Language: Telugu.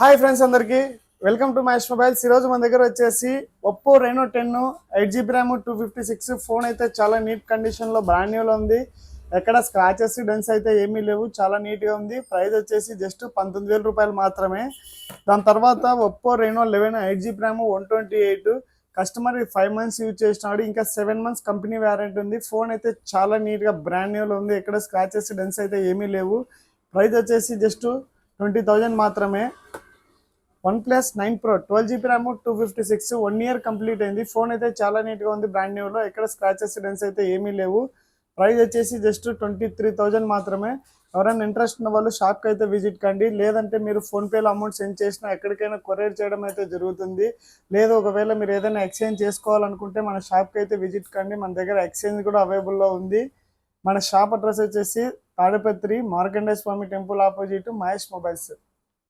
హాయ్ ఫ్రెండ్స్ అందరికి వెల్కమ్ టు మహేష్ మొబైల్స్. ఈరోజు మన దగ్గర వచ్చేసి Oppo Reno 10 8GB RAM 256 phone అయితే చాలా నీట్ కండిషన్లో బ్రాండ్ న్యూలో ఉంది. ఎక్కడ స్క్రాచెస్ డెన్స్ అయితే ఏమీ లేవు, చాలా నీట్గా ఉంది. ప్రైస్ వచ్చేసి జస్ట్ 19,000 రూపాయలు మాత్రమే. దాని తర్వాత Oppo Reno 11 8GB RAM 128 customer 5 months use చేసినాడు, ఇంకా 7 మంత్స్ కంపెనీ వారంటీ ఉంది. ఫోన్ అయితే చాలా నీట్గా బ్రాండ్ న్యూలో ఉంది, ఎక్కడ స్క్రాచెస్ డెన్స్ అయితే ఏమీ లేవు. ప్రైస్ వచ్చేసి జస్ట్ 20,000 మాత్రమే. OnePlus 9 Pro 12GB RAM 256 1 year complete అయింది. ఫోన్ అయితే చాలా నీట్గా ఉంది, బ్రాండ్ న్యూలో, ఎక్కడ స్క్రాచెస్ డెన్స్ అయితే ఏమీ లేవు. ప్రైస్ వచ్చేసి జస్ట్ 23,000 మాత్రమే. ఎవరైనా ఇంట్రెస్ట్ ఉన్న వాళ్ళు షాప్కి అయితే విజిట్ కండి, లేదంటే మీరు ఫోన్పేలో అమౌంట్ సెండ్ చేసినా ఎక్కడికైనా కొరియర్ చేయడం అయితే జరుగుతుంది. లేదు ఒకవేళ మీరు ఏదైనా ఎక్స్చేంజ్ చేసుకోవాలనుకుంటే మన షాప్కి అయితే విజిట్ కండి, మన దగ్గర ఎక్స్చేంజ్ కూడా అవైలబుల్లో ఉంది. మన షాప్ అడ్రస్ వచ్చేసి తాడిపత్రి మార్కండేయ స్వామి టెంపుల్ ఆపోజిట్ మహేష్ మొబైల్స్.